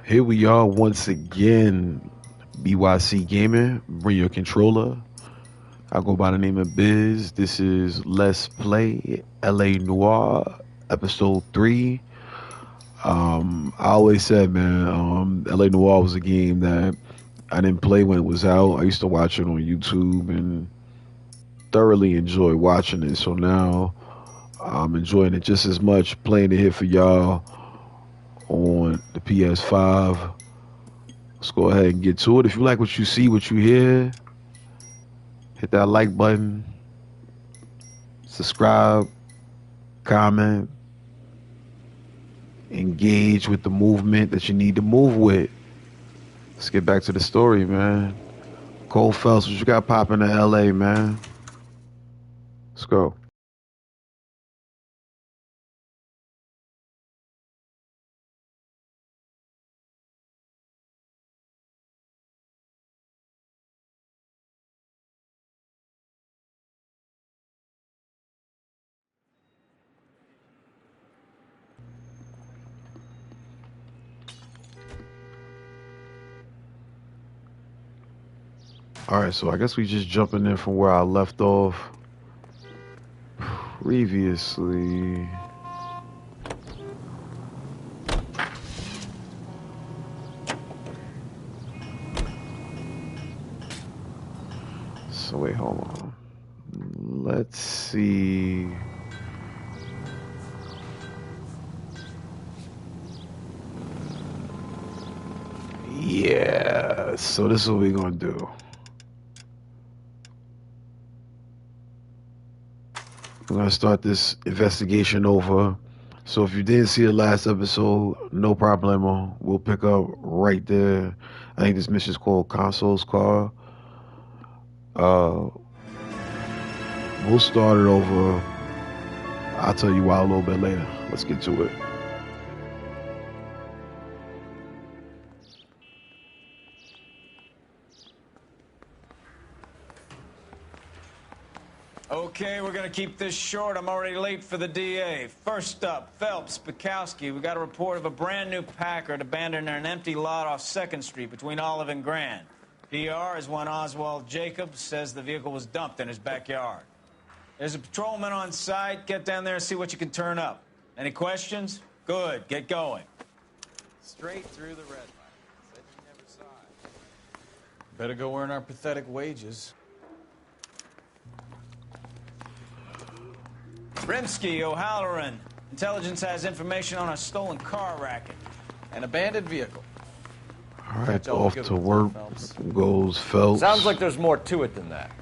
Here we are once again, BYC Gaming. Bring your controller. I go by the name of Biz. This is Let's Play LA Noire, episode 3. I always said, man, LA Noire was a game that I didn't play when it was out. I used to watch it on YouTube and thoroughly enjoy watching it. So now I'm enjoying it just as much playing it here for y'all on the PS5. Let's go ahead and get to it. If you like what you see, what you hear, hit that like button, subscribe, comment, engage with the movement that you need to move with. Let's get back to the story, man. Cole Phelps, what you got popping in LA, man? Let's go. All right, so I guess we just jumping in from where I left off previously. So wait, hold on. Let's see. Yeah, so this is what we're gonna do. We're gonna start this investigation over. So if you didn't see the last episode, no problemo. We'll pick up right there. I think this mission's called Console's Car. Uh, we'll start it over. I'll tell you why a little bit later. Let's get to it. Okay, we're gonna keep this short. I'm already late for the DA. First up, Phelps, Bukowski. We got a report of a brand new Packard abandoned in an empty lot off 2nd Street between Olive and Grand. PR is one Oswald Jacobs says the vehicle was dumped in his backyard. There's a patrolman on site. Get down there and see what you can turn up. Any questions? Good, get going. Straight through the red light. Said you never saw it. Better go earn our pathetic wages. Rimsky, O'Halloran. Intelligence has information on a stolen car racket. An abandoned vehicle. All right, That's all off good to with work Phelps. goes Phelps. Sounds like there's more to it than that.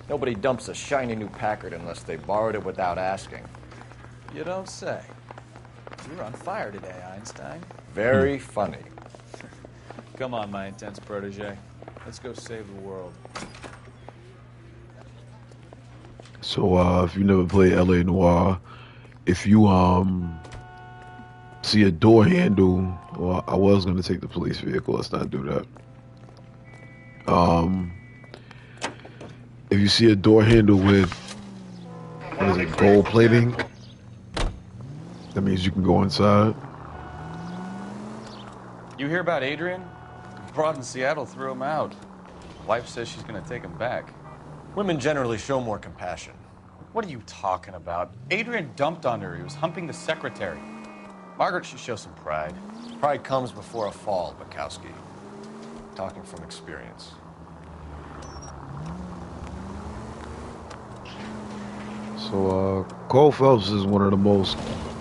Nobody dumps a shiny new Packard unless they borrowed it without asking. You don't say. You're on fire today, Einstein. Very funny. Come on, my intense protege. Let's go save the world. So if you never played LA Noire, if you see a door handle, well, I was gonna take the police vehicle. Let's not do that. If you see a door handle with what is it, gold plating, that means you can go inside. You hear about Adrian? Broad in Seattle threw him out. Wife says she's gonna take him back. Women generally show more compassion. What are you talking about? Adrian dumped on her. He was humping the secretary. Margaret should show some pride. Pride comes before a fall, Bukowski. Talking from experience. So Cole Phelps is one of the most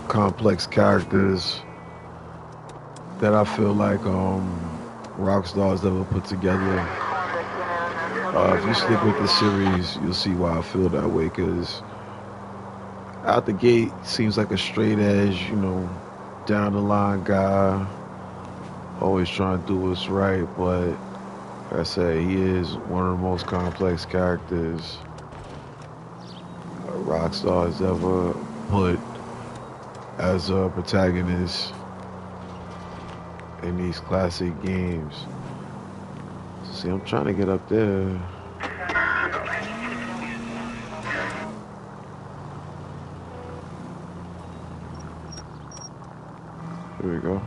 complex characters that I feel like Rockstar has ever put together. If you stick with the series, you'll see why I feel that way, because out the gate, seems like a straight edge, down the line guy, always trying to do what's right, but like I say, he is one of the most complex characters Rockstar has ever put as a protagonist in these classic games. See, I'm trying to get up there. Here we go.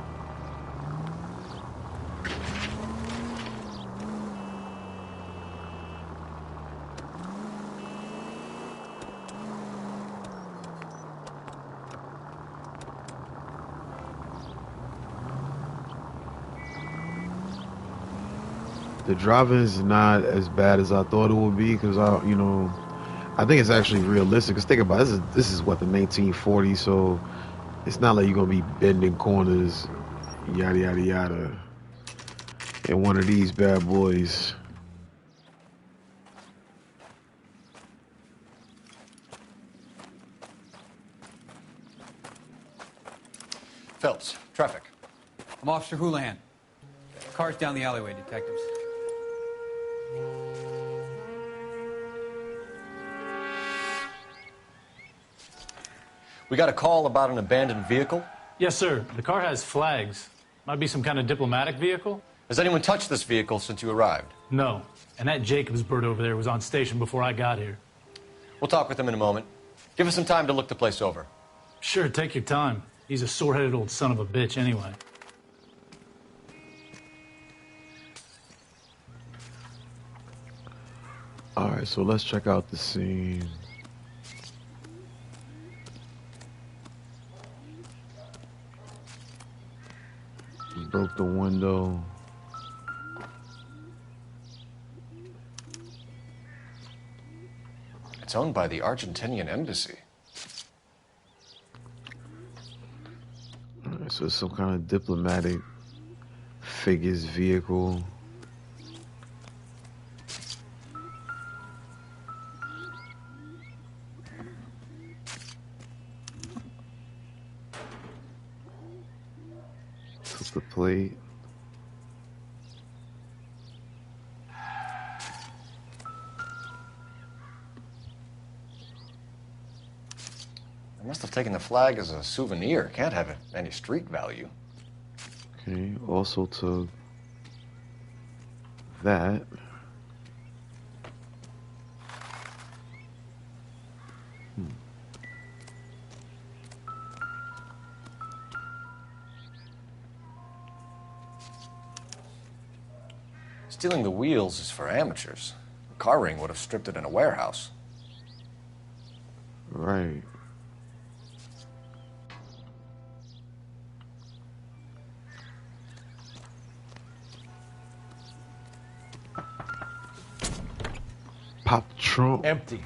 The driving is not as bad as I thought it would be because I think it's actually realistic. Cause think about it, this is what the 1940s, so it's not like you're gonna be bending corners, yada yada yada. In one of these bad boys. Phelps, traffic. I'm Officer Houlihan. Car's down the alleyway, detectives. We got a call about an abandoned vehicle. Yes, sir. The car has flags. Might be some kind of diplomatic vehicle. Has anyone touched this vehicle since you arrived? No. And that Jacobs bird over there was on station before I got here. We'll talk with him in a moment. Give us some time to look the place over. Sure, take your time. He's a sore-headed old son of a bitch anyway. All right, so let's check out the scene. He broke the window. It's owned by the Argentinian embassy. All right, so it's some kind of diplomatic figure's vehicle. Took the plate. They must have taken the flag as a souvenir. Can't have any street value. Okay, also took that. Stealing the wheels is for amateurs. The car ring would have stripped it in a warehouse. Right. Pop the trunk. Empty.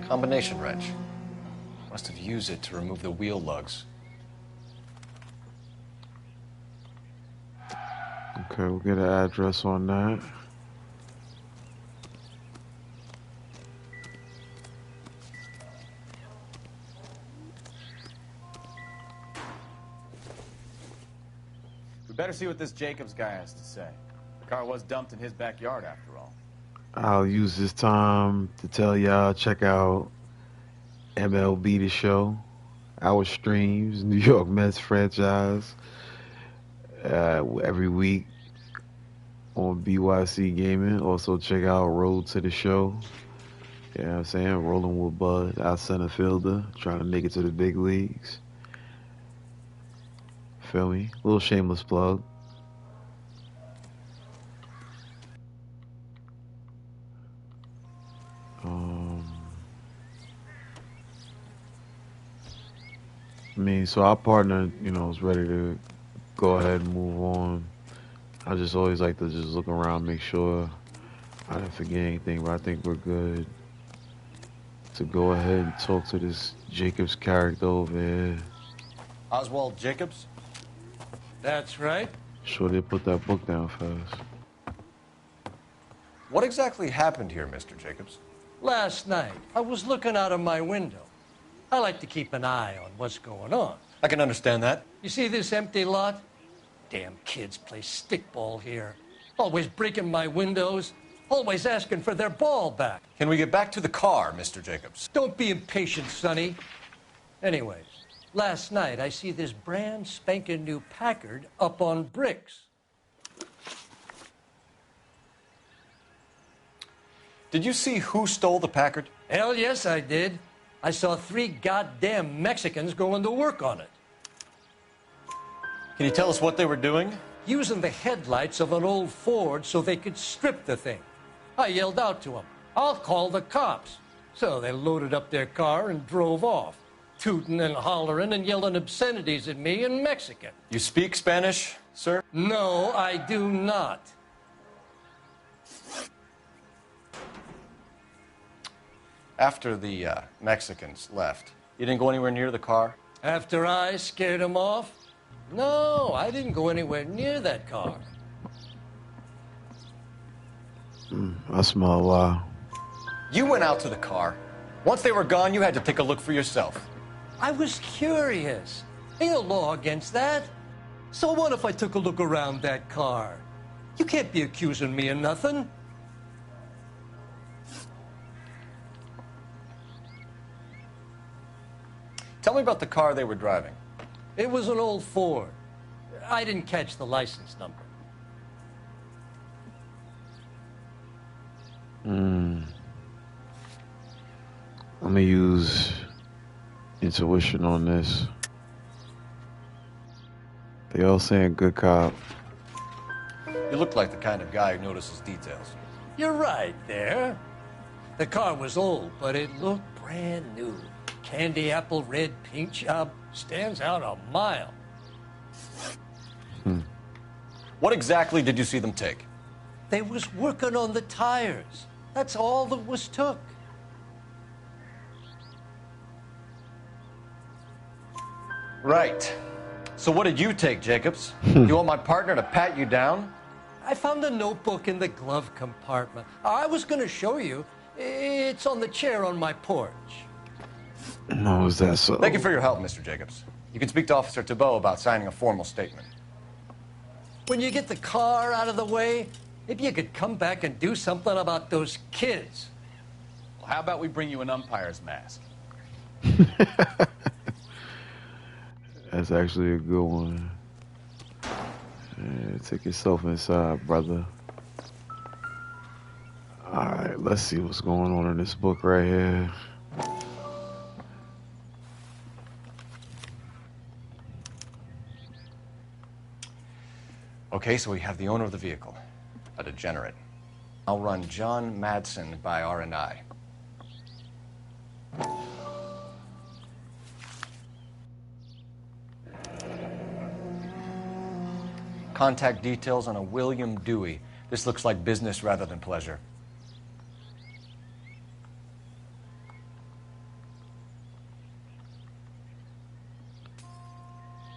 Combination wrench. Must have used it to remove the wheel lugs. Okay, we'll get an address on that. We better see what this Jacobs guy has to say. The car was dumped in his backyard, after all. I'll use this time to tell y'all check out MLB The Show, our streams, New York Mets franchise, every week on BYC Gaming. Also check out Road to the Show. You know what I'm saying? Rolling with Bud, our center fielder, trying to make it to the big leagues. Feel me? Little shameless plug. I mean, so our partner, is ready to go ahead and move on. I just always like to just look around, make sure I didn't forget anything, but I think we're good to go ahead and talk to this Jacobs character over here. Oswald Jacobs? That's right. Sure they put that book down fast. What exactly happened here, Mr. Jacobs? Last night, I was looking out of my window. I like to keep an eye on what's going on. I can understand that. You see this empty lot? Damn kids play stickball here. Always breaking my windows. Always asking for their ball back. Can we get back to the car, Mr. Jacobs? Don't be impatient, Sonny. Anyways, last night I see this brand spanking new Packard up on bricks. Did you see who stole the Packard? Hell yes, I did. I saw 3 goddamn Mexicans going to work on it. Can you tell us what they were doing? Using the headlights of an old Ford so they could strip the thing. I yelled out to them, "I'll call the cops." So they loaded up their car and drove off, tooting and hollering and yelling obscenities at me in Mexican. You speak Spanish, sir? No, I do not. After the Mexicans left, you didn't go anywhere near the car? After I scared them off? No, I didn't go anywhere near that car. I smell wow. You went out to the car. Once they were gone, you had to take a look for yourself. I was curious. Ain't no law against that. So what if I took a look around that car? You can't be accusing me of nothing. Tell me about the car they were driving. It was an old Ford. I didn't catch the license number. I'm gonna use intuition on this. They all saying good cop. You look like the kind of guy who notices details. You're right there. The car was old, but it looked brand new. Candy apple red paint job stands out a mile. What exactly did you see them take? They was working on the tires. That's all that was took. Right. So what did you take, Jacobs? You want my partner to pat you down? I found a notebook in the glove compartment. I was going to show you. It's on the chair on my porch. No, is that so? Thank you for your help, Mr. Jacobs. You can speak to Officer Thibault about signing a formal statement. When you get the car out of the way, maybe you could come back and do something about those kids. Well, how about we bring you an umpire's mask? That's actually a good one. Yeah, take yourself inside, brother. Alright, let's see what's going on in this book right here. Okay, so we have the owner of the vehicle, a degenerate. I'll run John Madsen by R&I. Contact details on a William Dewey. This looks like business rather than pleasure.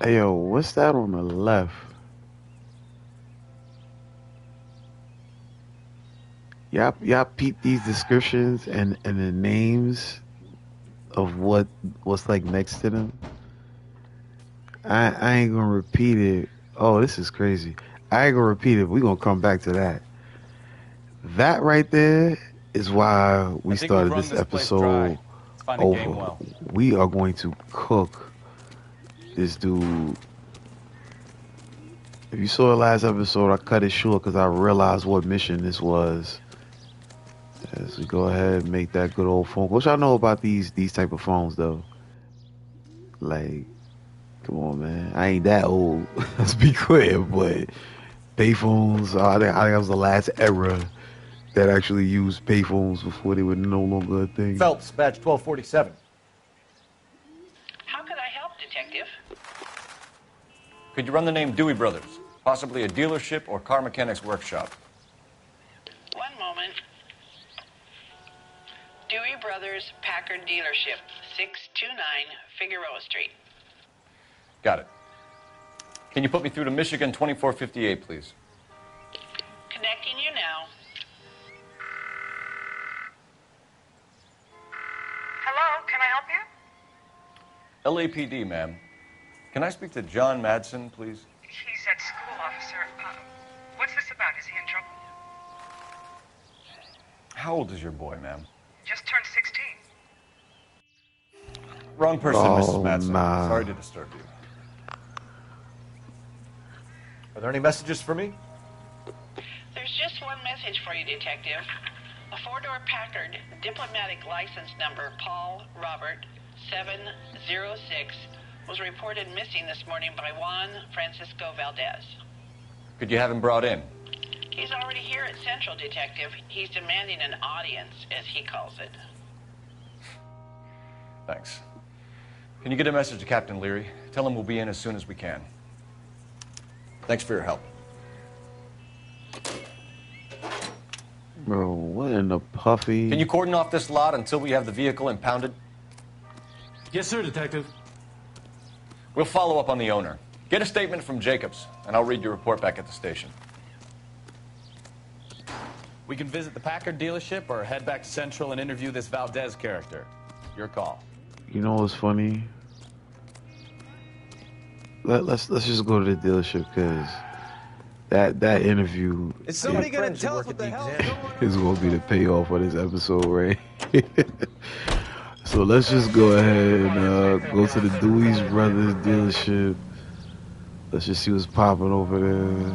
Hey, yo, what's that on the left? Y'all peep these descriptions and the names of what's like next to them. I ain't gonna repeat it. Oh, this is crazy. I ain't gonna repeat it. We're gonna come back to that. That right there is why we started this episode over. We are going to cook this dude. If you saw the last episode, I cut it short because I realized what mission this was. As we go ahead and make that good old phone. What y'all know about these type of phones though? Like, come on, man. I ain't that old. Let's be clear, but payphones. I think that was the last era that actually used payphones before they were no longer a thing. Phelps, badge 1247. How could I help, Detective? Could you run the name Dewey Brothers? Possibly a dealership or car mechanics workshop. One moment. Dewey Brothers Packard Dealership, 629 Figueroa Street. Got it. Can you put me through to Michigan 2458, please? Connecting you now. Hello, can I help you? LAPD, ma'am. Can I speak to John Madsen, please? He's at school, officer. What's this about? Is he in trouble? How old is your boy, ma'am? Just turned 16. Wrong person, Oh, Mrs. Madsen. nah. Sorry to disturb you. Are there any messages for me? There's just one message for you, Detective. A four-door Packard, diplomatic license number Paul Robert 706, was reported missing this morning by Juan Francisco Valdez. Could you have him brought in? He's already here at Central, Detective. He's demanding an audience, as he calls it. Thanks. Can you get a message to Captain Leary? Tell him we'll be in as soon as we can. Thanks for your help. Bro, what in the puffy? Can you cordon off this lot until we have the vehicle impounded? Yes, sir, Detective. We'll follow up on the owner. Get a statement from Jacobs, and I'll read your report back at the station. We can visit the Packard dealership or head back to Central and interview this Valdez character. Your call. You know what's funny? Let's just go to the dealership because that interview Is somebody gonna tell us what the hell is gonna be the payoff for this episode, right? So let's just go ahead and go to the Dewey's Brothers dealership. Let's just see what's popping over there.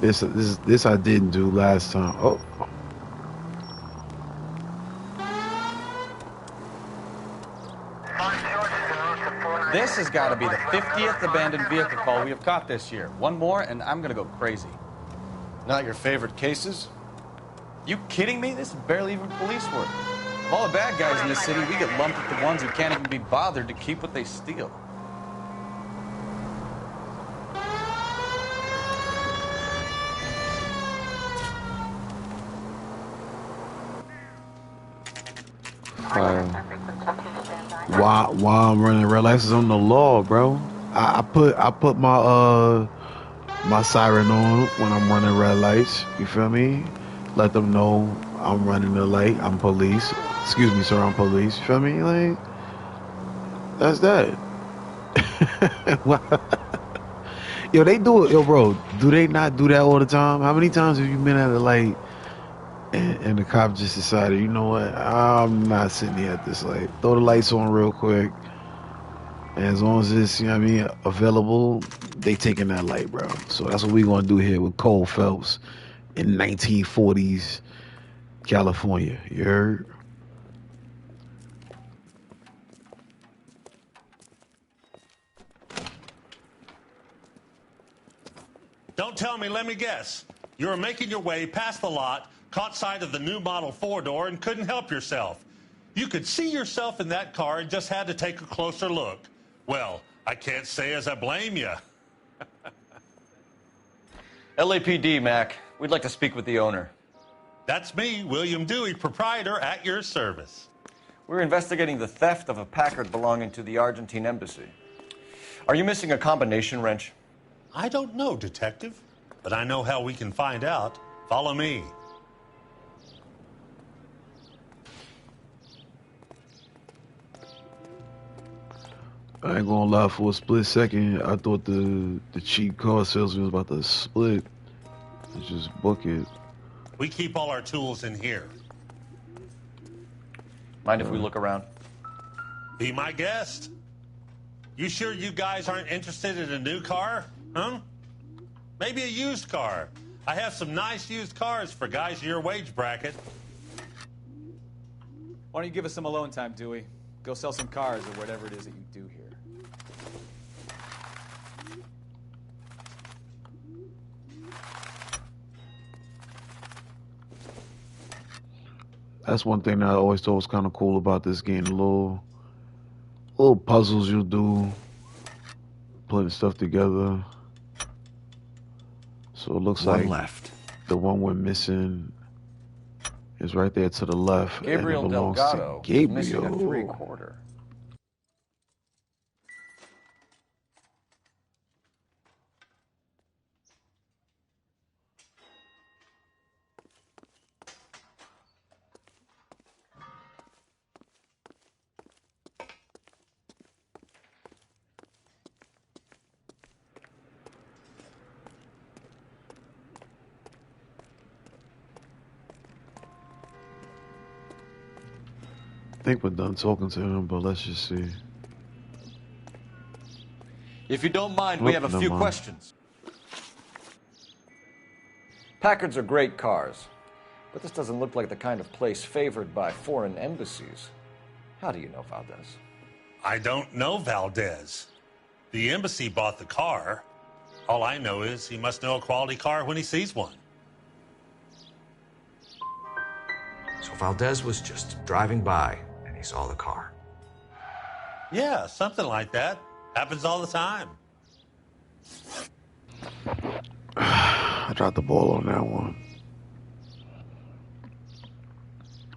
This I didn't do last time. Oh. This has got to be the 50th abandoned vehicle call we have caught this year. One more, and I'm going to go crazy. Not your favorite cases? You kidding me? This is barely even police work. Of all the bad guys in this city, we get lumped with the ones who can't even be bothered to keep what they steal. Why I'm running red lights is on the law, bro. I put my my siren on when I'm running red lights. You feel me? Let them know I'm running the light. I'm police. Excuse me, sir. I'm police. You feel me? Like that's that. Yo, they do it. Yo, bro, do they not do that all the time? How many times have you been at a light and the cop just decided, you know what, I'm not sitting here at this light. Throw the lights on real quick. And as long as it's, you know what I mean, available, they taking that light, bro. So that's what we gonna do here with Cole Phelps in 1940s California. You heard? Don't tell me, let me guess. You were making your way past the lot, caught sight of the new model four-door, and couldn't help yourself. You could see yourself in that car and just had to take a closer look. Well, I can't say as I blame you. LAPD, Mac. We'd like to speak with the owner. That's me, William Dewey, proprietor, at your service. We're investigating the theft of a Packard belonging to the Argentine embassy. Are you missing a combination wrench? I don't know, Detective, but I know how we can find out. Follow me. I ain't gonna lie, for a split second, I thought the cheap car salesman was about to split. Just book it. We keep all our tools in here. Mind if we look around? Be my guest. You sure you guys aren't interested in a new car? Huh? Maybe a used car. I have some nice used cars for guys in your wage bracket. Why don't you give us some alone time, Dewey? Go sell some cars or whatever it is that you do here. That's one thing that I always thought was kind of cool about this game. Little puzzles you'll do, putting stuff together. So it looks One like left. The one we're missing is right there to the left. Gabriel and it belongs Delgado. to Gabriel. Missing a 3/4. I think we're done talking to him, but let's just see. If you don't mind, we have a few questions. Packards are great cars, but this doesn't look like the kind of place favored by foreign embassies. How do you know Valdez? I don't know Valdez. The embassy bought the car. All I know is he must know a quality car when he sees one. So Valdez was just driving by and he saw the car. Yeah, something like that. Happens all the time. I dropped the ball on that one.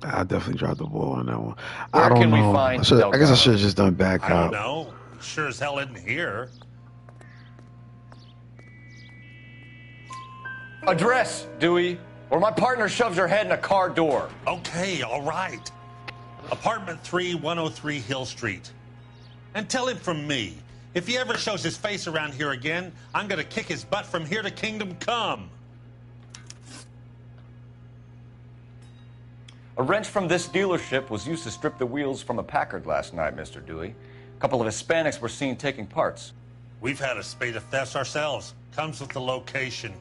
I definitely dropped the ball on that one. I don't know. I guess I should have just done bad cop. I don't know. Sure as hell isn't here. Address, Dewey, or my partner shoves her head in a car door. Okay, all right. Apartment 3, 103 Hill Street. And tell him from me, if he ever shows his face around here again, I'm going to kick his butt from here to Kingdom Come. A wrench from this dealership was used to strip the wheels from a Packard last night, Mr. Dewey. A couple of Hispanics were seen taking parts. We've had a spate of thefts ourselves. Comes with the location.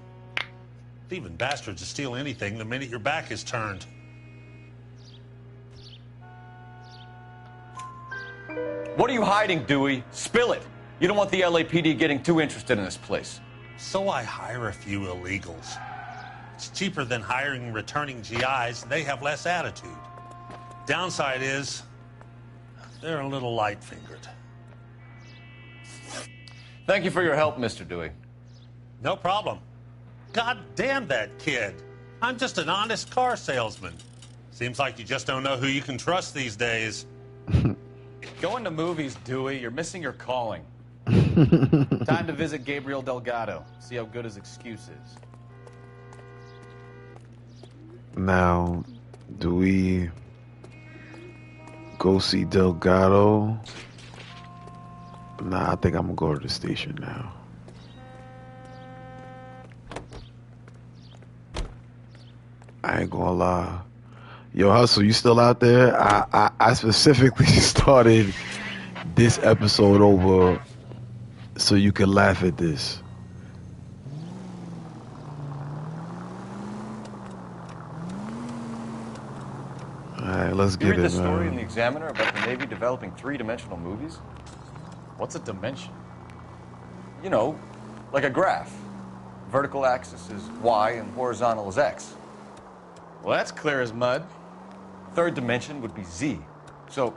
Thieving bastards to steal anything the minute your back is turned. What are you hiding, Dewey? Spill it. You don't want the LAPD getting too interested in this place. So I hire a few illegals. It's cheaper than hiring returning GIs, and they have less attitude. Downside is, they're a little light-fingered. Thank you for your help, Mr. Dewey. No problem. God damn that kid. I'm just an honest car salesman. Seems like you just don't know who you can trust these days. Going to movies, Dewey. You're missing your calling. Time to visit Gabriel Delgado. See how good his excuse is. Now, do we go see Delgado? Nah, I think I'm gonna go to the station now. I ain't gonna lie. Yo, Hustle, you still out there? I specifically started this episode over so you can laugh at this. All right, let's get it, man. You read the story in the Examiner about the Navy developing three-dimensional movies? What's a dimension? You know, like a graph. Vertical axis is Y and horizontal is X. Well, that's clear as mud. Third dimension would be Z. So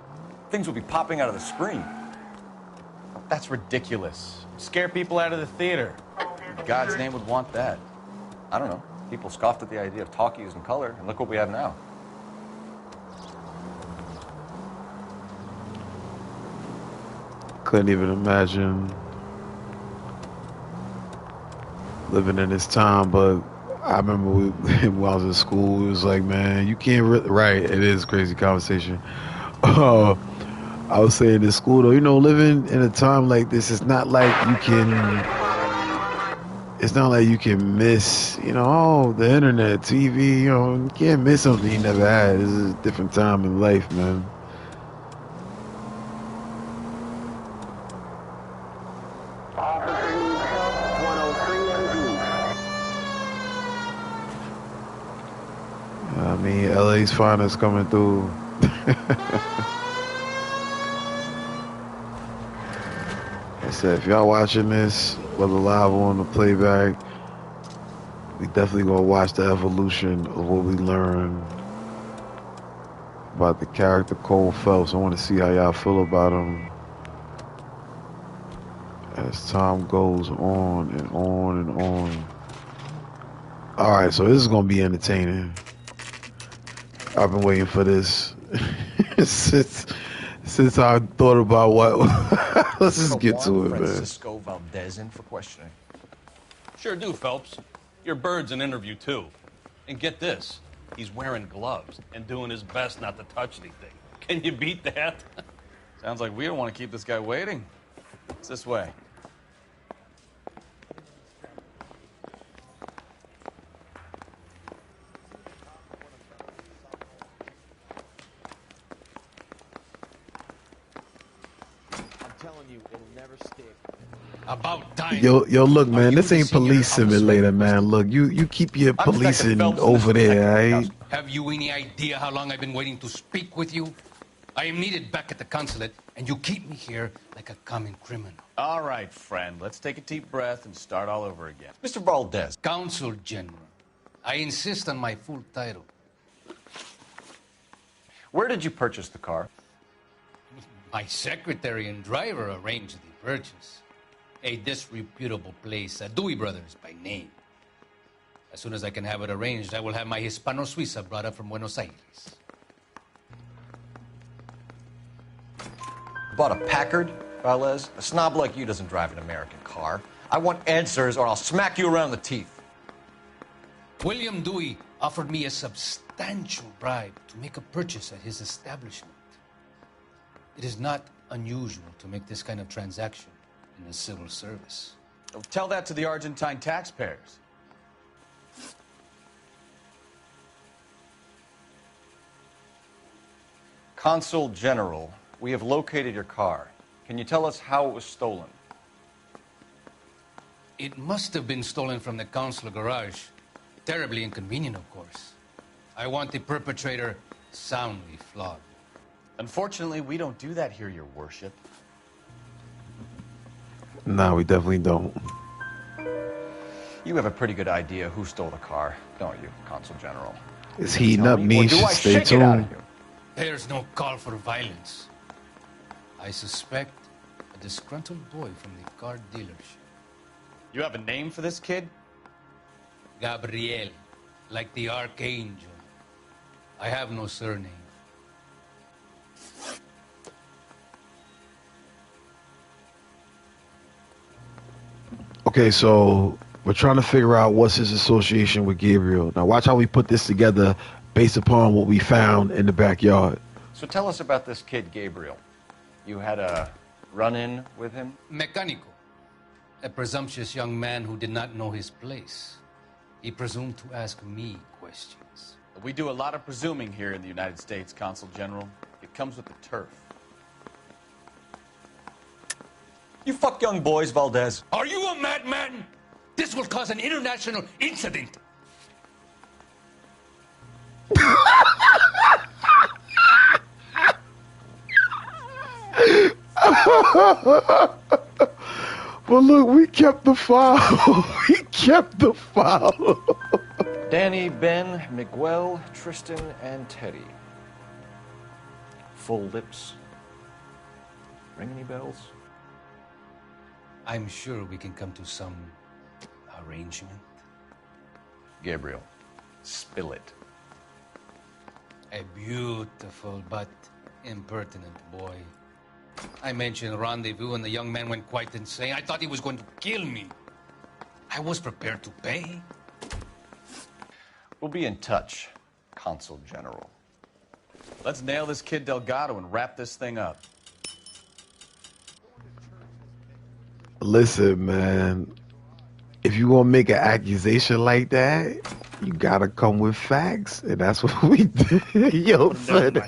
things would be popping out of the screen. That's ridiculous. Scare people out of the theater. In God's name would want that. I don't know. People scoffed at the idea of talkies in color, and look what we have now. Couldn't even imagine living in this time, but I remember when I was in school, it was like, man, you can't right, it is a crazy conversation. I was saying in school, though, you know, living in a time like this, it's not like you can miss, you know, oh, the internet, TV, you know, you can't miss something you never had. This is a different time in life, man. I mean, LA's finest coming through. I said, if y'all watching this, whether live or on the playback, we definitely gonna watch the evolution of what we learn about the character Cole Phelps. I want to see how y'all feel about him as time goes on and on and on. All right, so this is gonna be entertaining. I've been waiting for this since I thought about what. Let's just get to it, man. Francisco Valdez in for questioning. Sure do, Phelps. Your bird's an interview, too. And get this, he's wearing gloves and doing his best not to touch anything. Can you beat that? Sounds like we don't want to keep this guy waiting. It's this way. I'm telling you, it'll never stick. About time. Yo, look, man, this ain't senior police simulator, man. Look, you keep your I'm Detective policing Phelps, and this over is there, Detective right? Bukowski. Have you any idea how long I've been waiting to speak with you? I am needed back at the consulate, and you keep me here like a common criminal. All right, friend. Let's take a deep breath and start all over again. Mr. Valdez. Consul General. I insist on my full title. Where did you purchase the car? My secretary and driver arranged the purchase. A disreputable place, Dewey Brothers by name. As soon as I can have it arranged, I will have my Hispano Suiza brought up from Buenos Aires. Bought a Packard, Valdez? A snob like you doesn't drive an American car. I want answers or I'll smack you around the teeth. William Dewey offered me a substantial bribe to make a purchase at his establishment. It is not unusual to make this kind of transaction in the civil service. Tell that to the Argentine taxpayers. Consul General, we have located your car. Can you tell us how it was stolen? It must have been stolen from the consular garage. Terribly inconvenient, of course. I want the perpetrator soundly flogged. Unfortunately, we don't do that here, Your Worship. Nah, we definitely don't. You have a pretty good idea who stole the car, don't you, Consul General? It's heating up, Or Niche. do I Stay shake it out of tuned. you? There's no call for violence. I suspect a disgruntled boy from the car dealership. You have a name for this kid? Gabriel, like the archangel. I have no surname. Okay, so we're trying to figure out what's his association with Gabriel. Now, watch how we put this together based upon what we found in the backyard. So tell us about this kid, Gabriel. You had a run-in with him? Mecánico, a presumptuous young man who did not know his place. He presumed to ask me questions. We do a lot of presuming here in the United States, Consul General. It comes with the turf. You fuck young boys, Valdez. Are you a madman? This will cause an international incident. Well, look, we kept the file. We kept the file. Danny, Ben, Miguel, Tristan, and Teddy. Full lips. Ring any bells? I'm sure we can come to some arrangement. Gabriel, spill it. A beautiful but impertinent boy. I mentioned rendezvous and the young man went quite insane. I thought he was going to kill me. I was prepared to pay. We'll be in touch, Consul General. Let's nail this kid Delgado and wrap this thing up. Listen, man. If you gonna make an accusation like that, you gotta come with facts, and that's what we did. Yo, son.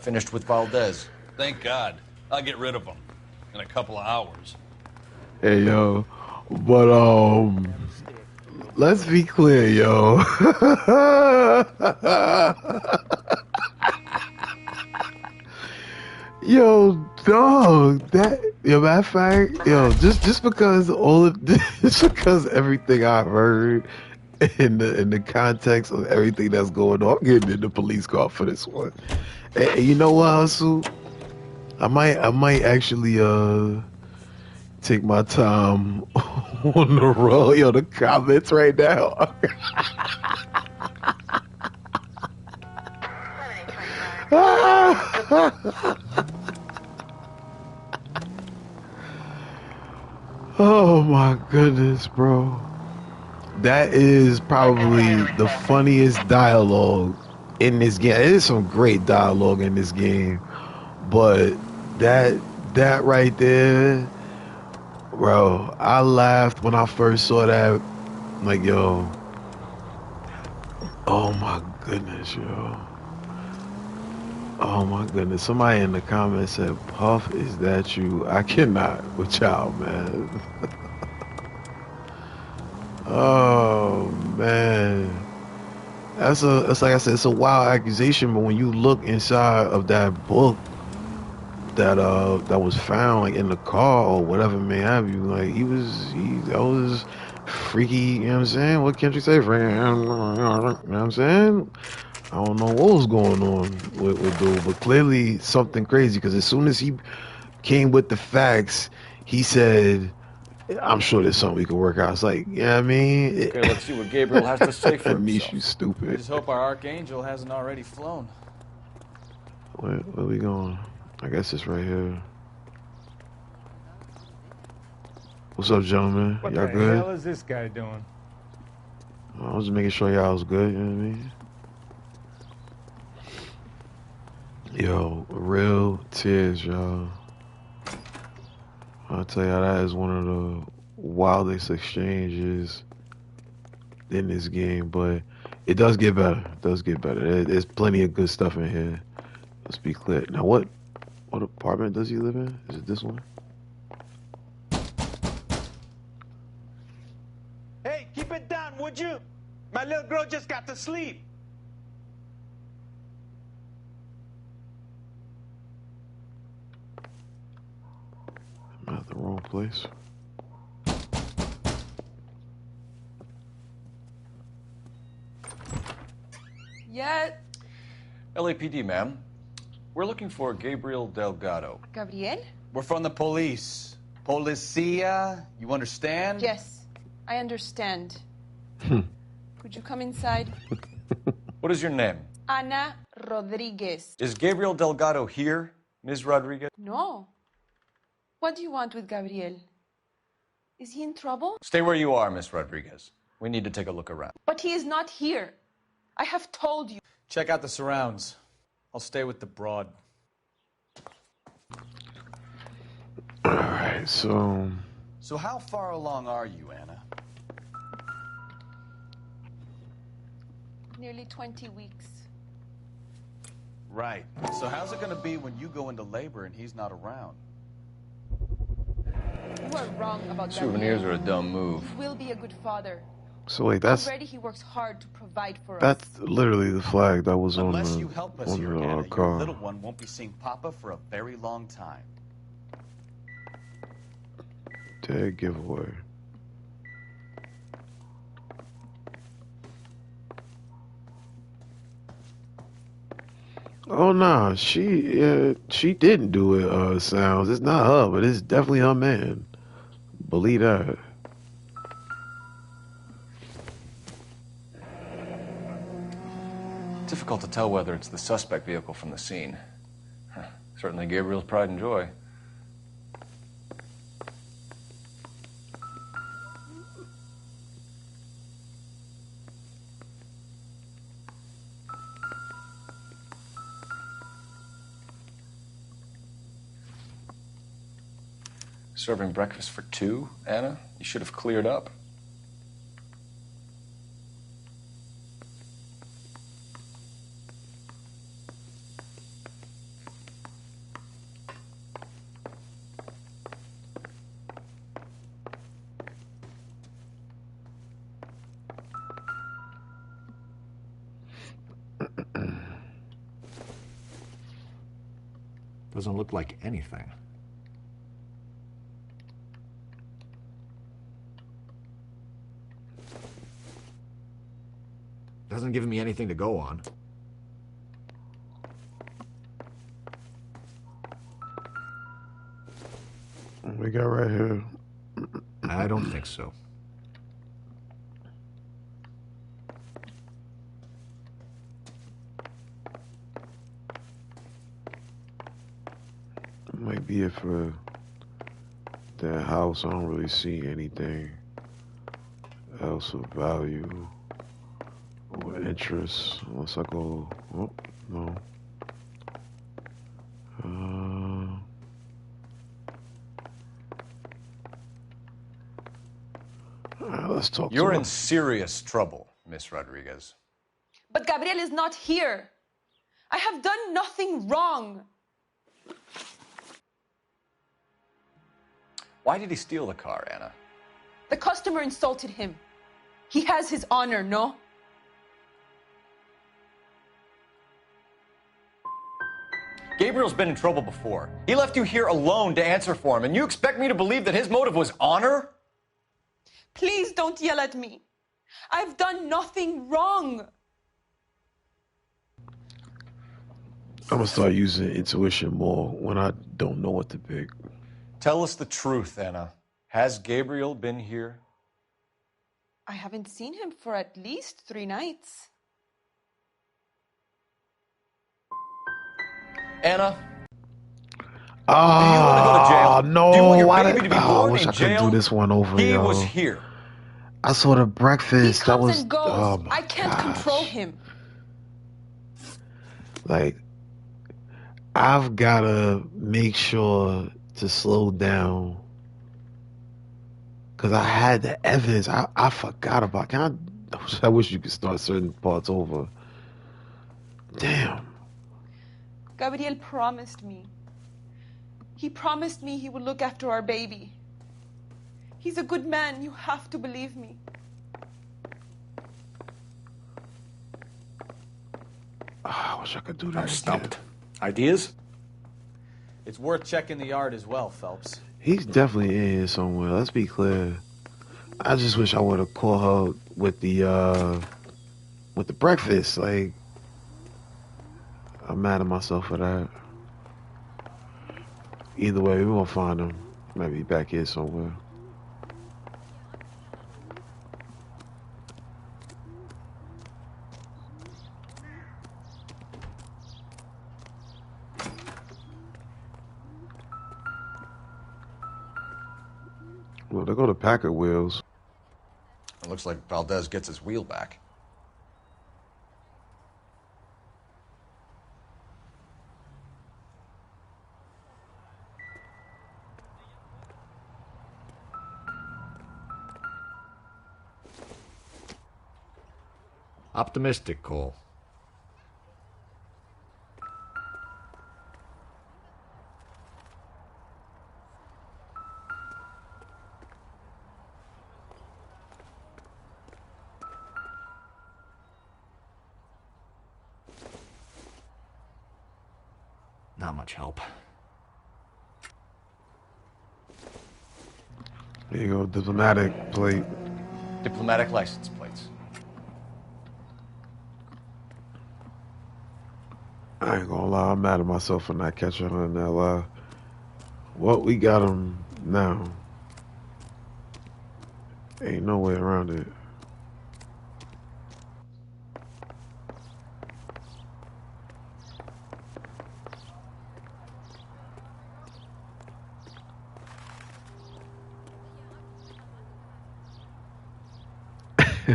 Finished with Valdez. Thank God. I'll get rid of him in a couple of hours. Hey, yo. But, let's be clear, yo. Yo, dog, matter of fact, yo, just because just because everything I've heard in the context of everything that's going on, I'm getting in the police car for this one. And you know what, Hustle? I might actually take my time on the road. Yo, the comments right now. Oh my goodness, bro. That is probably the funniest dialogue in this game. There's some great dialogue in this game, but that right there, bro, I laughed when I first saw that. Like, yo, oh my goodness, yo. Oh my goodness. Somebody in the comments said, Puff, is that you? I cannot with y'all, man. Oh man. That's like I said, it's a wild accusation, but when you look inside of that book that was found like in the car or whatever may have you, like that was freaky, you know what I'm saying? What can't you say, Frank? You know what I'm saying? I don't know what was going on with dude, but clearly something crazy because as soon as he came with the facts, he said, I'm sure there's something we can work out. It's like, yeah, I mean, Okay, let's see what Gabriel has to say for Niche, himself. you I stupid. just hope our Archangel hasn't already flown. Where we going? I guess it's right here. What's up, gentlemen? What Y'all the good? hell is this guy doing? I was just making sure y'all was good, you know what I mean? Yo, real tears, y'all. I'll tell y'all that is one of the wildest exchanges in this game, but it does get better. It does get better. There's plenty of good stuff in here. Let's be clear. Now, what apartment does he live in? Is it this one? Hey, keep it down, would you? My little girl just got to sleep. I'm at the wrong place. Yeah. LAPD, ma'am. We're looking for Gabriel Delgado. Gabriel? We're from the police. Policia, you understand? Yes, I understand. Could you come inside? What is your name? Ana Rodriguez. Is Gabriel Delgado here, Ms. Rodriguez? No. What do you want with Gabriel? Is he in trouble? Stay where you are, Ms. Rodriguez. We need to take a look around. But he is not here. I have told you. Check out the surrounds. I'll stay with the broad. Alright, so how far along are you, Anna? Nearly 20 weeks. Right. So how's it going to be when you go into labor and he's not around? You are wrong about Souvenirs Gabriel. are a dumb move. He will be a good father. So wait, that's Already he works hard to provide for us. that's literally the flag that was Unless on you the help us here, Anna, your car. little one won't be seeing Papa for a very long time. Dead giveaway. Oh nah, she didn't do it. Sounds it's not her, but it's definitely her man. Believe that. Difficult to tell whether it's the suspect vehicle from the scene. Certainly Gabriel's pride and joy. Serving breakfast for two, Anna? You should have cleared up. Doesn't look like anything. Doesn't give me anything to go on. We got right here. I don't think so. Might be it for that house. I don't really see anything else of value or interest unless I go. Oh no. Let's talk. You're in serious trouble, Miss Rodriguez. But Gabriel is not here. I have done nothing wrong. Why did he steal the car, Anna? The customer insulted him. He has his honor, no? Gabriel's been in trouble before. He left you here alone to answer for him, and you expect me to believe that his motive was honor? Please don't yell at me. I've done nothing wrong. I'm gonna start using intuition more when I don't know what to pick. Tell us the truth, Anna. Has Gabriel been here? I haven't seen him for at least 3 nights. Anna? Oh, do you want to go to jail? no. Do you want your Why baby did, to be I born wish in I could jail? do this one over, He yo. was here. I saw the He breakfast. That comes was, and goes. oh my I can't gosh. control him. Like, I've gotta make sure to slow down. Because I had the evidence. I forgot about it. I wish you could start certain parts over. Damn. Gabriel promised me. He promised me he would look after our baby. He's a good man. You have to believe me. I wish I could do that. I'm stumped. Ideas? It's worth checking the yard as well, Phelps. He's definitely in here somewhere. Let's be clear. I just wish I would have caught her with the breakfast. Like, I'm mad at myself for that. Either way, we're gonna find him. Maybe back here somewhere. Well, they go to Packard wheels. It looks like Valdez gets his wheel back. Optimistic, Cole. Not much help. There you go, diplomatic plate. Diplomatic license plates. I ain't gonna lie, I'm mad at myself for not catching her in that lie. Well, we got him now. Ain't no way around it.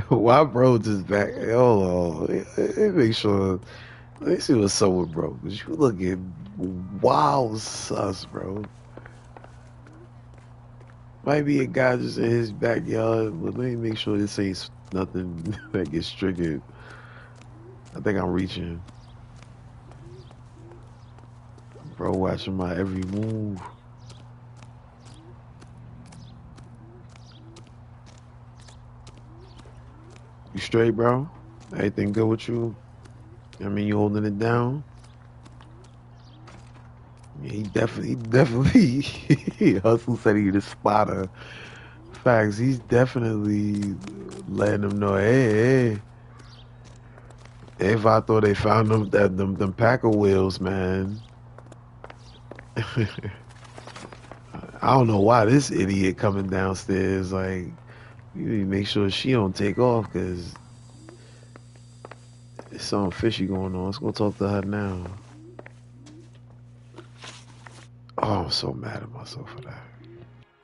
Why bro just back? Hold on. Let me make sure. Let me see what's up with bro. Cause you looking wild sus, bro. Might be a guy just in his backyard, but let me make sure this ain't nothing that gets triggered. I think I'm reaching. Bro watching my every move. You straight, bro? Everything good with you? I mean, you holding it down? Yeah, he definitely, Hustle said he the spotter. Facts, he's definitely letting them know, hey. If I thought they found them Packer wheels, man. I don't know why this idiot coming downstairs, like, you need to make sure she don't take off, because there's something fishy going on. Let's go talk to her now. Oh, I'm so mad at myself for that.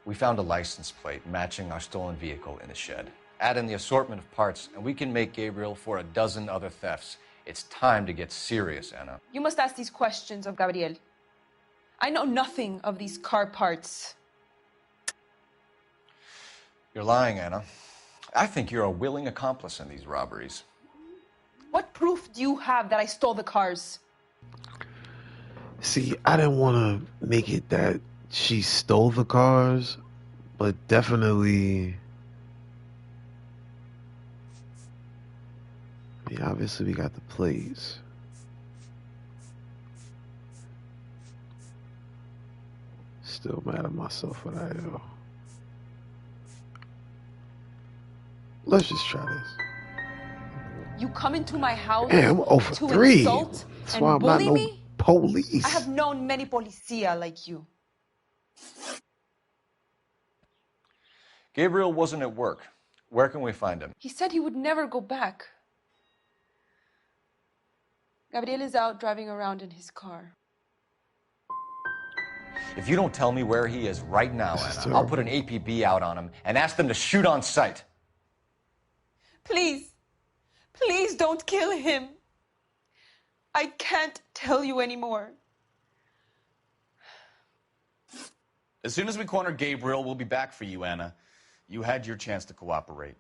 We found a license plate matching our stolen vehicle in the shed. Add in the assortment of parts, and we can make Gabriel for a dozen other thefts. It's time to get serious, Anna. You must ask these questions of Gabriel. I know nothing of these car parts. You're lying, Anna. I think you're a willing accomplice in these robberies. What proof do you have that I stole the cars? See, I didn't want to make it that she stole the cars, but definitely. I mean, obviously, we got the plates. Still mad at myself for that, yo. Let's just try this. You come into my house Damn, I'm 0 for to 3. insult That's why and I'm not bully no me? police. I have known many policia like you. Gabriel wasn't at work. Where can we find him? He said he would never go back. Gabriel is out driving around in his car. If you don't tell me where he is right now, Anna, I'll put an APB out on him and ask them to shoot on sight. Please, please don't kill him. I can't tell you anymore. As soon as we corner Gabriel, we'll be back for you, Anna. You had your chance to cooperate.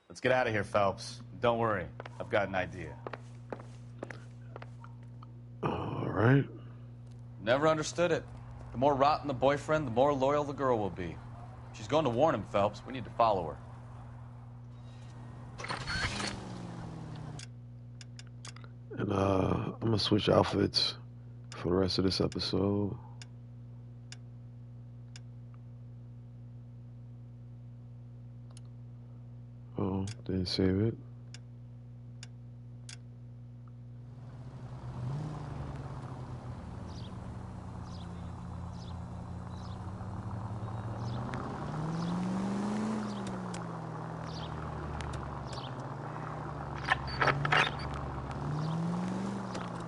Let's get out of here, Phelps. Don't worry, I've got an idea. All right. Never understood it. The more rotten the boyfriend, the more loyal the girl will be. She's going to warn him, Phelps. We need to follow her. And I'm gonna switch outfits for the rest of this episode. Oh, didn't save it.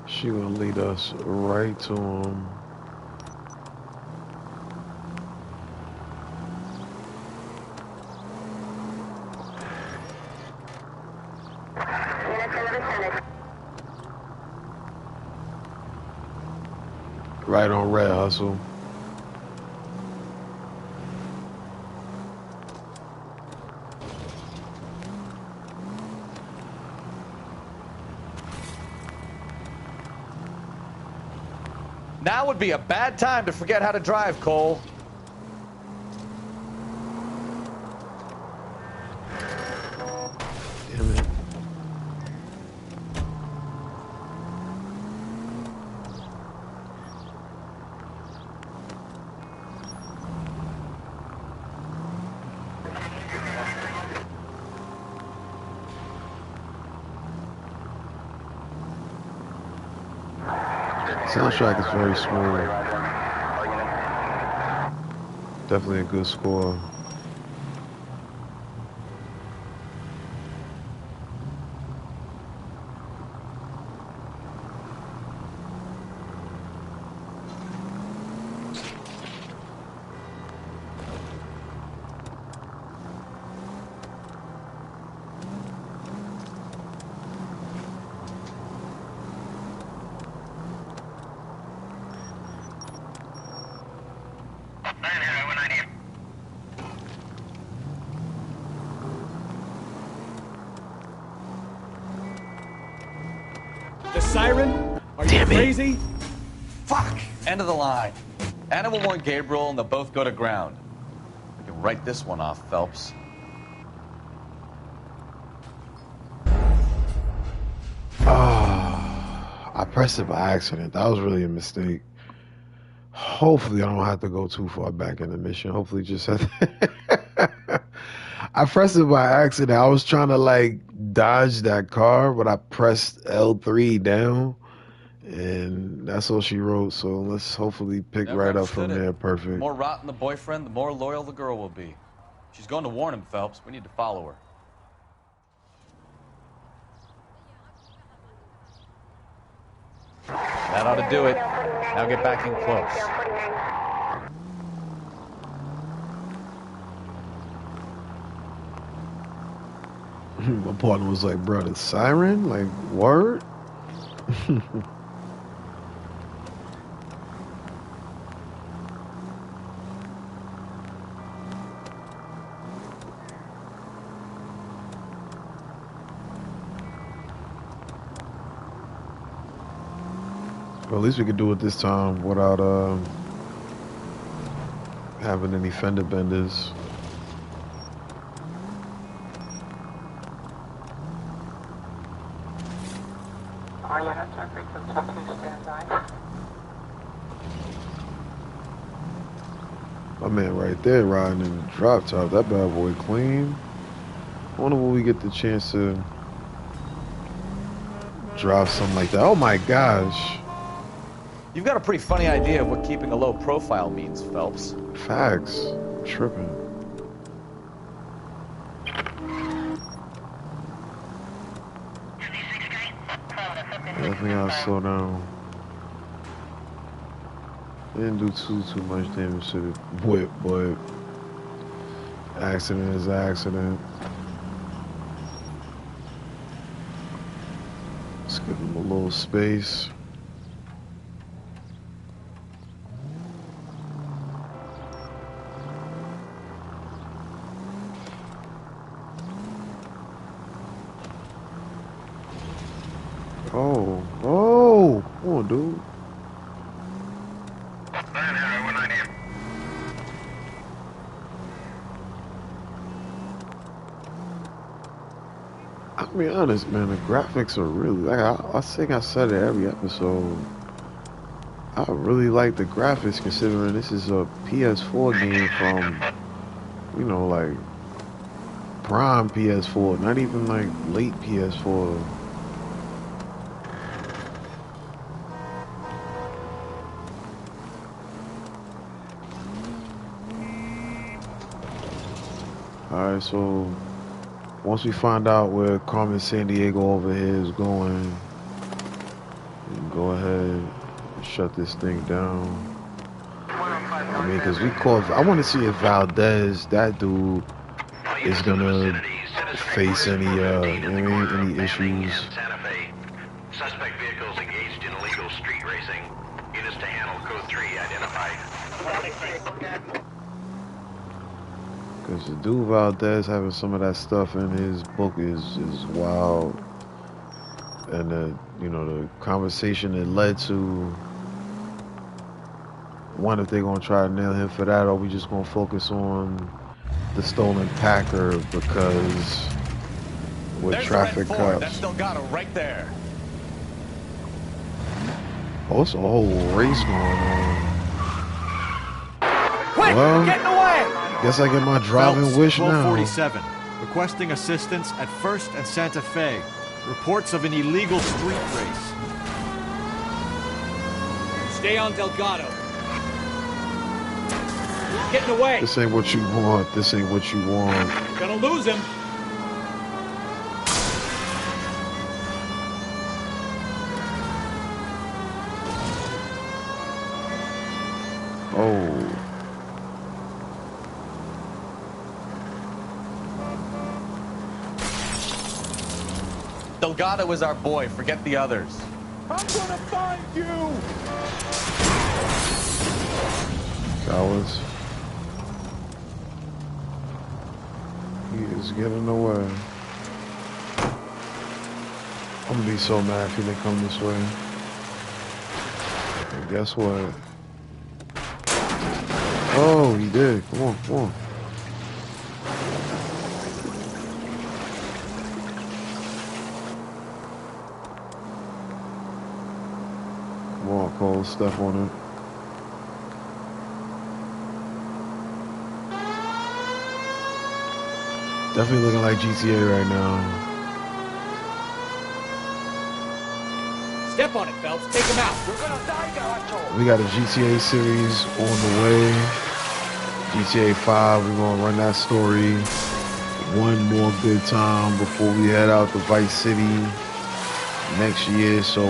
She gonna lead us right to him. Right on red, hustle. Now would be a bad time to forget how to drive, Cole. Damn it. Soundtrack is very smooth. Definitely a good score. The siren? Are you crazy? Fuck! End of the line. Anna will warn Gabriel and they'll both go to ground. We can write this one off, Phelps. I pressed it by accident. That was really a mistake. Hopefully, I don't have to go too far back in the mission. Hopefully, just I pressed it by accident. I was trying to like dodge that car, but I pressed L3 down, and that's all she wrote. So let's hopefully pick Never right up from understood it. there. The Perfect. more rotten the boyfriend, the more loyal the girl will be. She's going to warn him, Phelps. We need to follow her. That ought to do it. Now get back in close. My partner was like, bro, the siren? Like, word? But at least we could do it this time without having any fender benders. My man right there riding in the drop top. That bad boy clean. I wonder when we get the chance to drive something like that. Oh my gosh. You've got a pretty funny idea of what keeping a low profile means, Phelps. Facts. Tripping. Definitely gotta slow down. Didn't do too much damage to the whip, but accident is accident. Let's give him a little space. Oh, come on, dude. I'll be honest, man, the graphics are really, like, I think I said it every episode. I really like the graphics considering this is a PS4 game from, you know, like, prime PS4, not even like late PS4. Alright, so once we find out where Carmen Sandiego over here is going, we can go ahead and shut this thing down. I mean, because we caught, I want to see if Valdez, that dude, is gonna face any, you know what I mean, any issues. Suspect vehicles engaged in illegal street racing. Units to handle code 3 identified. Because the dude Valdez having some of that stuff in his book is wild. And the, you know, the conversation it led to, one, if they're gonna try to nail him for that, or we just gonna focus on the stolen Packer because with There's traffic the red Ford. cops. That's Delgado right there. Oh, it's a whole race going on. Quick, Well, get in the way! guess I get my driving Phelps, wish now. 1247. Requesting assistance at 1st and Santa Fe. Reports of an illegal street race. Stay on Delgado. Get in the way. This ain't what you want. This ain't what you want. Gonna lose him. Oh. Delgado is our boy. Forget the others. I'm gonna find you. Cowards. He is getting away. I'm gonna be so mad if he didn't come this way. And guess what? Oh, he did. Come on, come on. Come on, Cole, step on it. Definitely looking like GTA right now. Step on it, Phelps. Take him out. We're gonna die now, I told. We got a GTA series on the way. GTA 5, we're gonna run that story one more good time before we head out to Vice City next year. So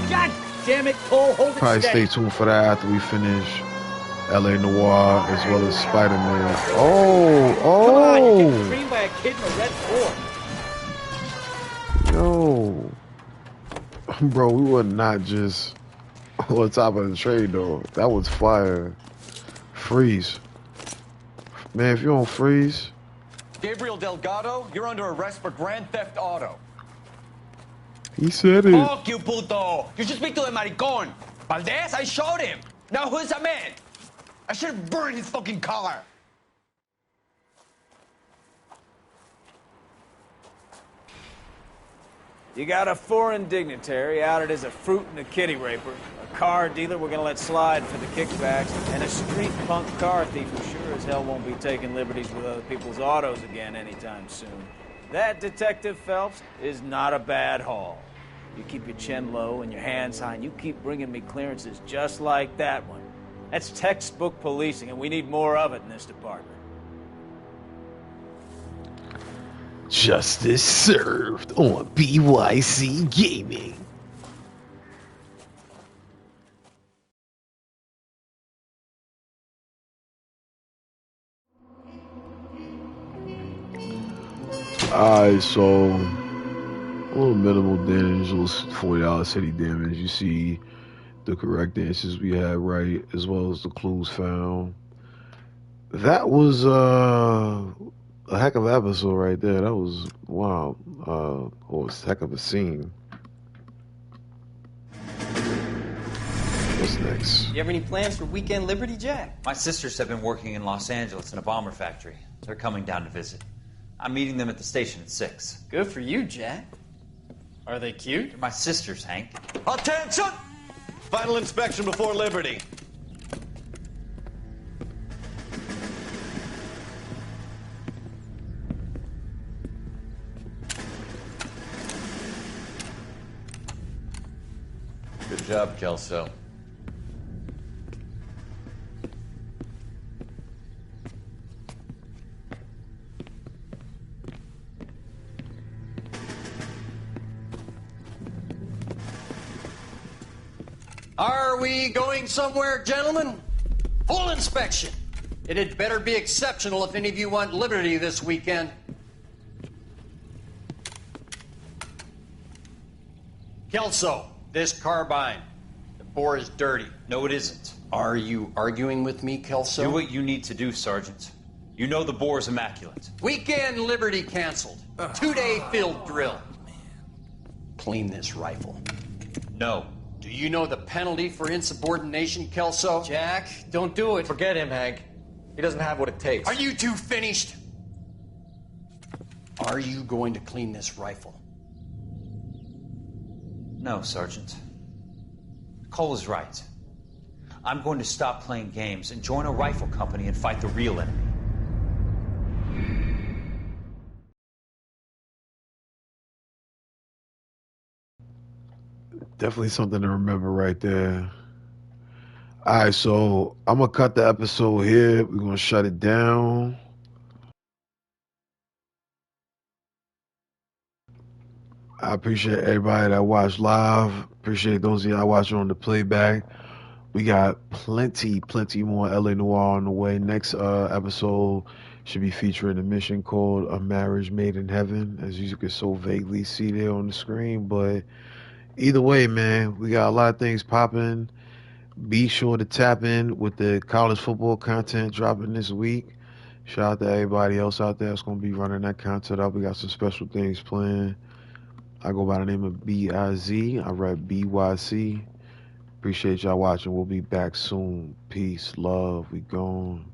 God damn it, Cole, hold it probably steady. stay tuned for that after we finish LA Noire as well as Spider-Man. Oh, Come on, you're getting oh, creamed by a kid in a red Ford. yo. Bro, we were not just on top of the trade though. That was fire. Freeze. Man, if you don't freeze. Gabriel Delgado, you're under arrest for Grand Theft Auto. He said it. Fuck you, puto. You should speak to the maricon. Valdez, I showed him. Now who's the man? I should have burned his fucking car. You got a foreign dignitary outed as a fruit and a kitty raper, a car dealer we're gonna let slide for the kickbacks, and a street punk car thief who sure as hell won't be taking liberties with other people's autos again anytime soon. That, Detective Phelps, is not a bad haul. You keep your chin low and your hands high, and you keep bringing me clearances just like that one. That's textbook policing, and we need more of it in this department. Justice served on BYC Gaming. Alright, so a little minimal damage, a little $40 city damage. You see the correct answers we had right, as well as the clues found. That was a heck of an episode right there. That was wow. Or a heck of a scene. What's next? You have any plans for Weekend Liberty, Jack? My sisters have been working in Los Angeles in a bomber factory. They're coming down to visit. I'm meeting them at the station at 6. Good for you, Jack. Are they cute? They're my sisters, Hank. Attention! Final inspection before Liberty. Good job, Kelso. Are we going somewhere, gentlemen? Full inspection. It had better be exceptional if any of you want liberty this weekend. Kelso, this carbine. The bore is dirty. No, it isn't. Are you arguing with me, Kelso? Do what you need to do, Sergeant. You know the bore is immaculate. Weekend liberty canceled. 2-day field drill. Clean this rifle. No. Do you know the penalty for insubordination, Kelso? Jack, don't do it. Forget him, Hank. He doesn't have what it takes. Are you two finished? Are you going to clean this rifle? No, Sergeant. Cole is right. I'm going to stop playing games and join a rifle company and fight the real enemy. Definitely something to remember right there. Alright, so I'm gonna cut the episode here. We're gonna shut it down. I appreciate everybody that watched live. Appreciate those of y'all watching on the playback. We got plenty more LA Noire on the way. Next episode should be featuring a mission called A Marriage Made in Heaven, as you can so vaguely see there on the screen. But either way, man, we got a lot of things popping. Be sure to tap in with the college football content dropping this week. Shout out to everybody else out there that's going to be running that content up. We got some special things planned. I go by the name of B-I-Z. I rep BYC. Appreciate y'all watching. We'll be back soon. Peace, love. We gone.